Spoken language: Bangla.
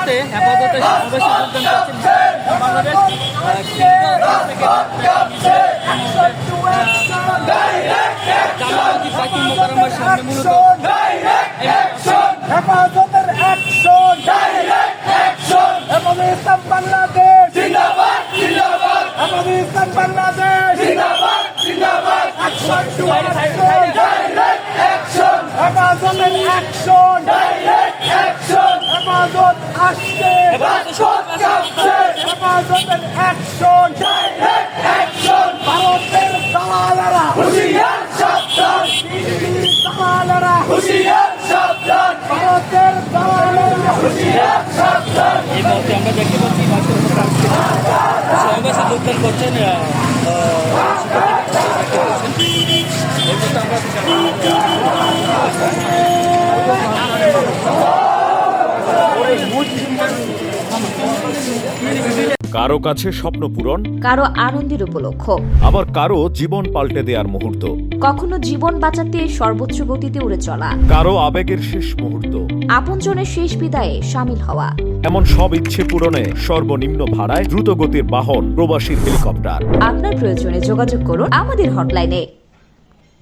মুহূর্তে হেফাজতে সমাবেশে যোগদান করছেন বাংলাদেশ জামায়াতি বাইতুল মোকাররমের সামনে মূলত হেফাজতের অ্যাকশন ডাইরেক্ট অ্যাকশন হেফাজতে ইসলাম বাংলাদেশ জিন্দাবাদ জিন্দাবাদ হেফাজতে ইসলাম বাংলাদেশ জিন্দাবাদ জিন্দাবাদ action to action direct action হেফাজতের অ্যাকশন ডাইরেক্ট অ্যাকশন হেফাজত আসছে হেফাজত কাঁপছে হেফাজতের অ্যাকশন ডাইরেক্ট অ্যাকশন ভারতের দালালেরা হুঁশিয়ার সাবধান দিল্লির দালালেরা হুঁশিয়ার সাবধান ভারতের দালালেরা হুঁশিয়ার সাবধান। এই মুহূর্তে আমরা দেখতে পাচ্ছি সমাবেশে যোগদান করছেন কারো কাছে স্বপ্ন পূরণ, কারো আনন্দের উপলক্ষ, আবার কারো জীবন পাল্টে দেওয়ার মুহূর্ত, কখনো জীবন বাঁচাতে সর্বোচ্চ গতিতে উড়ে চলা, কারো আবেগের শেষ মুহূর্ত, আপনজনের শেষ বিদায়ে সামিল হওয়া। এমন সব ইচ্ছে পূরণে সর্বনিম্ন ভাড়ায় দ্রুতগতির বাহন প্রবাসী হেলিকপ্টার। আপনার প্রয়োজনে যোগাযোগ করুন আমাদের হটলাইনে।